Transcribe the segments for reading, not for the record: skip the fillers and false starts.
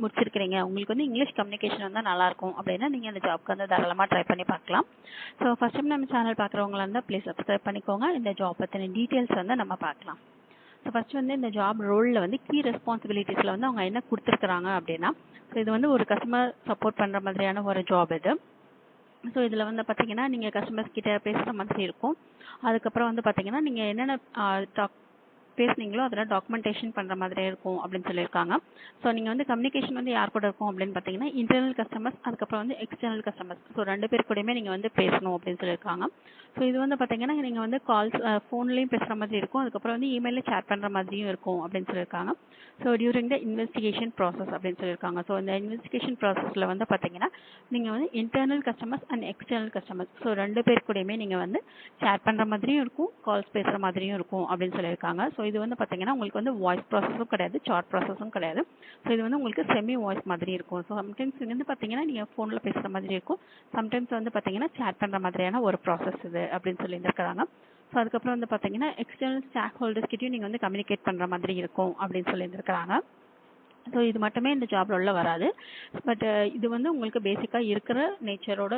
முடிச்சிருக்கிறீங்க, உங்களுக்கு வந்து English communication வந்து நல்லா இருக்கும் அப்படின்னா நீங்க அந்த ஜாப்க்கு வந்து தாராளமா ட்ரை பண்ணி பார்க்கலாம். ஸோ ஃபர்ஸ்ட் டைம் நம்ம சேனல் பார்க்குறவங்களா இருந்தால் ப்ளீஸ் சப்ஸ்கிரைப் பண்ணிக்கோங்க. இந்த ஜாப் பற்றின டீட்டெயில்ஸ் வந்து நம்ம பார்க்கலாம். ஸோ ஃபர்ஸ்ட் வந்து இந்த ஜாப் ரோலில் வந்து கீ ரெஸ்பான்சிபிலிட்டிஸில் வந்து அவங்க என்ன கொடுத்துருக்குறாங்க அப்படின்னா, ஸோ இது வந்து ஒரு கஸ்டமர் சப்போர்ட் பண்ணுற மாதிரியான ஒரு ஜாப் இது. ஸோ இதில் வந்து பார்த்தீங்கன்னா நீங்கள் கஸ்டமர்ஸ் கிட்ட பேசுகிற மாதிரி இருக்கும். அதுக்கப்புறம் வந்து பார்த்தீங்கன்னா நீங்கள் என்னென்ன பேசுனீங்களோ அதெல்லாம் டாக்குமெண்டேஷன் பண்ணுற மாதிரி இருக்கும் அப்படின்னு சொல்லியிருக்காங்க. ஸோ நீங்கள் வந்து கம்யூனிகேஷன் வந்து யார் கூட இருக்கும் அப்படின்னு பார்த்தீங்கன்னா இன்டர்னல் கஸ்டமர்ஸ், அதுக்கப்புறம் வந்து எக்ஸ்டர்னல் கஸ்டமர்ஸ், ஸோ 2 பேர் கூடயுமே நீங்கள் வந்து பேசணும் அப்படின்னு சொல்லியிருக்காங்க. ஸோ இது வந்து பார்த்தீங்கன்னா நீங்கள் வந்து கால்ஸ் ஃபோன்லேயும் பேசுகிற மாதிரி இருக்கும், அதுக்கப்புறம் வந்து இமெயிலில் சேட் பண்ணுற மாதிரியும் இருக்கும் அப்படின்னு சொல்லியிருக்காங்க. So during the investigation process அப்படின்னு சொல்லியிருக்காங்க. ஸோ இந்த இன்வெஸ்டிகேஷன் ப்ராசஸில் வந்து பார்த்தீங்கன்னா நீங்கள் வந்து internal customers and external customers, so 2 பேர் கூடயுமே நீங்கள் வந்து சேட் பண்ணுற மாதிரியும் இருக்கும், கால்ஸ் பேசுகிற மாதிரியும் இருக்கும் அப்படின்னு சொல்லியிருக்காங்க. ஸோ இது வந்து பார்த்தீங்கன்னா உங்களுக்கு வந்து வாய்ஸ் ப்ராசஸும் கிடையாது, சாட் ப்ராசஸும் கிடையாது. ஸோ இது வந்து உங்களுக்கு செமி வாய்ஸ் மாதிரி இருக்கும். ஸோ சம்டைம்ஸ் இது வந்து பார்த்தீங்கன்னா நீங்கள் ஃபோனில் பேசுகிற மாதிரி இருக்கும், சம்டைம்ஸ் வந்து பார்த்தீங்கன்னா சேட் பண்ணுற மாதிரியான ஒரு ப்ராசஸ் இது அப்படின்னு சொல்லியிருக்காங்க. ஸோ அதுக்கப்புறம் வந்து பார்த்தீங்கன்னா எக்ஸ்டர்னல் ஸ்டாக் ஹோல்டர்ஸ் கிட்டையும் நீங்கள் வந்து கம்யூனிகேட் பண்ணுற மாதிரி இருக்கும் அப்படின்னு சொல்லியிருக்காங்க. ஸோ இது மட்டுமே இந்த ஜாப் ரோலில் வராது, பட் இது வந்து உங்களுக்கு பேசிக்காக இருக்கிற நேச்சரோட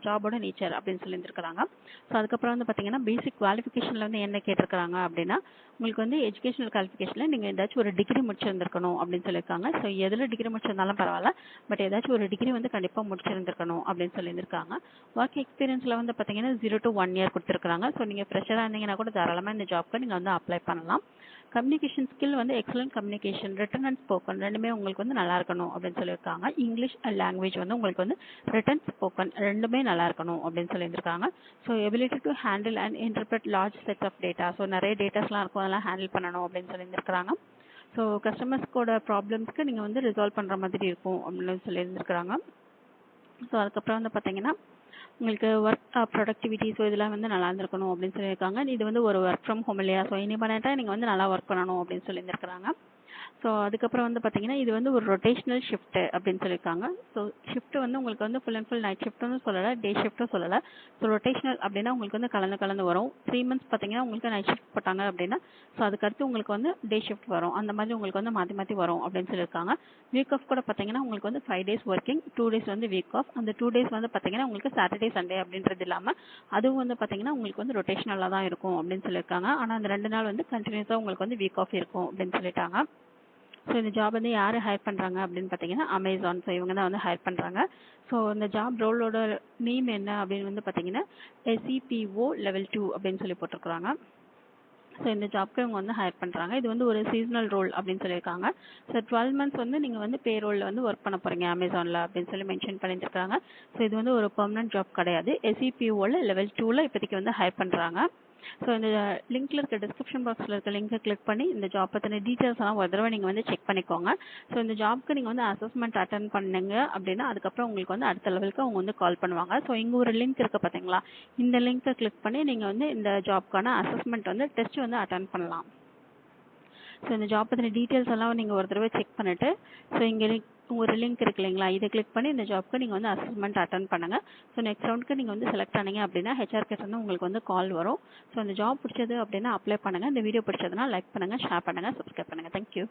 ஜாபோட நேச்சர் அப்படின்னு சொல்லியிருக்கிறாங்க. ஸோ அதுக்கப்புறம் வந்து பார்த்தீங்கன்னா பேசிக் குவாலிஃபிகேஷனில் வந்து என்ன கேட்டிருக்கிறாங்க அப்படின்னா உங்களுக்கு வந்து எஜுகேஷனல் குவாலிஃபிகேஷனில் நீங்கள் ஏதாச்சும் ஒரு டிகிரி முடிச்சிருந்துருக்கணும் அப்படின்னு சொல்லியிருக்காங்க. ஸோ எதில் டிகிரி முடிச்சிருந்தாலும் பரவாயில்ல, பட் ஏதாச்சும் ஒரு டிகிரி வந்து கண்டிப்பாக முடிச்சிருந்துருக்கணும் அப்படின்னு சொல்லியிருக்காங்க. ஒர்க் எக்ஸ்பீரியன்ஸில் வந்து பார்த்தீங்கன்னா 0 to 1 year கொடுத்துருக்காங்க. ஸோ நீங்கள் ஃப்ரெஷராக இருந்தீங்கன்னா கூட தாராளமாக இந்த ஜாப்க்கு நீங்கள் வந்து அப்ளை பண்ணலாம். கம்யூனிகேஷன் ஸ்கில் வந்து excellent communication, return and spoken ரெண்டுமே உங்களுக்கு வந்து நல்லா இருக்கணும் அப்படின்னு சொல்லியிருக்காங்க. இங்கிலீஷ் லாங்குவேஜ் வந்து உங்களுக்கு வந்து ரிட்டன் ஸ்போக்கன் ரெண்டுமே நல்லா இருக்கணும் அப்படின்னு சொல்லியிருக்காங்க. So ability to handle and interpret large set of data, so நிறைய டேட்டாஸ்லாம் இருக்கும், அதெல்லாம் ஹேண்டில் பண்ணணும் அப்படின்னு சொல்லியிருக்காங்க. ஸோ கஸ்டமர்ஸ்கோட ப்ராப்ளம்ஸ்க்கு நீங்கள் வந்து ரிசால்வ் பண்ணுற மாதிரி இருக்கும் அப்படின்னு சொல்லியிருக்காங்க. ஸோ அதுக்கப்புறம் வந்து பார்த்தீங்கன்னா உங்களுக்கு ஒர்க் ப்ரொடக்டிவிட்டி, ஸோ இதெல்லாம் வந்து நல்லா இருந்திருக்கணும் அப்படின்னு சொல்லியிருக்காங்க. இது வந்து ஒரு ஒர்க் ஃப்ரம் ஹோம் இல்லையா, ஸோ இண்டிபெண்டண்ட்டாக நீங்கள் வந்து நல்லா ஒர்க் பண்ணணும் அப்படின்னு சொல்லியிருக்காங்க. ஸோ அதுக்கப்புறம் வந்து பார்த்தீங்கன்னா இது வந்து ஒரு ரொட்டேஷனல் ஷிஃப்ட் அப்படின்னு சொல்லியிருக்காங்க. ஸோ ஷிஃப்ட் வந்து உங்களுக்கு வந்து ஃபுல் அண்ட் ஃபுல் நைட் ஷிஃப்ட்னு சொல்லலை, டே ஷிஃப்ட்டும் சொல்லலை. ஸோ ரொட்டேஷனல் அப்படின்னா உங்களுக்கு வந்து கலந்து வரும். 3 months பார்த்தீங்கன்னா உங்களுக்கு நைட் ஷிஃப்ட் போட்டாங்க அப்படின்னா ஸோ அதுக்கடுத்து உங்களுக்கு வந்து டே ஷிஃப்ட் வரும், அந்த மாதிரி உங்களுக்கு வந்து மாற்றி வரும் அப்படின்னு சொல்லியிருக்காங்க. வீக் ஆஃப் கூட பார்த்தீங்கன்னா உங்களுக்கு வந்து 5 days ஒர்க்கிங், 2 days வந்து வீக் ஆஃப். அந்த 2 days வந்து பார்த்தீங்கன்னா உங்களுக்கு சாட்டர்டே சண்டே அப்படின்றது இல்லாமல் அதுவும் வந்து பார்த்தீங்கன்னா உங்களுக்கு வந்து ரொட்டேஷனலாக தான் இருக்கும் அப்படின்னு சொல்லியிருக்காங்க. ஆனால் அந்த 2 நாள் வந்து கண்டினியூஸாக உங்களுக்கு வந்து வீக் ஆஃப் இருக்கும் அப்படின்னு சொல்லிட்டாங்க. ஸோ இந்த ஜாப் வந்து யார் ஹையர் பண்ணுறாங்க அப்படின்னு பார்த்தீங்கன்னா அமேசான், ஸோ இவங்க தான் வந்து ஹையர் பண்ணுறாங்க. ஸோ இந்த ஜாப் ரோலோட நேம் என்ன அப்படின்னு வந்து பார்த்தீங்கன்னா SEPO level 2 அப்படின்னு சொல்லி போட்டிருக்கிறாங்க. ஸோ இந்த ஜாப்க்கு இவங்க வந்து ஹையர் பண்ணுறாங்க. இது வந்து ஒரு சீசனல் ரோல் அப்படின்னு சொல்லியிருக்காங்க. ஸோ 12 months வந்து நீங்கள் வந்து பே ரோலில் வந்து ஒர்க் பண்ண போகிறீங்க அமேசானில் அப்படின்னு சொல்லி மென்ஷன் பண்ணியிருக்காங்க. ஸோ இது வந்து ஒரு பெர்மனன்ட் ஜாப் கிடையாது. SEPOவில் level 2ல் இப்போதைக்கு வந்து ஹையர் பண்ணுறாங்க. ஸோ இந்த லிங்க்ல இருக்க டிஸ்கிரிப்ஷன் பாக்ஸில் இருக்க லிங்கை கிளிக் பண்ணி இந்த ஜாப் பற்றின டீட்டெயில்ஸ் எல்லாம் ஒரு தடவை நீங்கள் வந்து செக் பண்ணிக்கோங்க. ஸோ இந்த ஜாப்க்கு நீங்கள் வந்து அசஸ்மெண்ட் அட்டன் பண்ணுங்க அப்படின்னா அதுக்கப்புறம் உங்களுக்கு வந்து அடுத்த லெவலுக்கு அவங்க வந்து கால் பண்ணுவாங்க. ஸோ இங்கே ஒரு லிங்க் இருக்குது பார்த்தீங்களா, இந்த லிங்கை கிளிக் பண்ணி நீங்கள் வந்து இந்த ஜாப்க்கான அசஸ்மெண்ட் வந்து டெஸ்ட் வந்து அட்டன் பண்ணலாம். ஸோ இந்த ஜாப் பற்றின டீட்டெயில்ஸ் எல்லாம் நீங்கள் ஒரு தடவை செக் பண்ணிவிட்டு ஸோ இங்கே ஒரு லிங்க் இருக்கு இல்லைங்களா, இதை கிளிக் பண்ணி இந்த ஜாப்க்கு நீங்கள் வந்து அசஸ்மெண்ட் அட்டன் பண்ணுங்க. ஸோ நெக்ஸ்ட் ரவுண்டுக்கு நீங்கள் வந்து செலக்ட் ஆனீங்க அப்படின்னா HR கிட்ட வந்து உங்களுக்கு வந்து கால் வரும். ஸோ அந்த ஜாப் பிடிச்சது அப்படின்னா அப்ளை பண்ணுங்க. இந்த வீடியோ பிடிச்சதுன்னா லைக் பண்ணுங்க, ஷேர் பண்ணுங்க, சப்ஸ்கிரைப் பண்ணுங்க. தேங்க்யூ.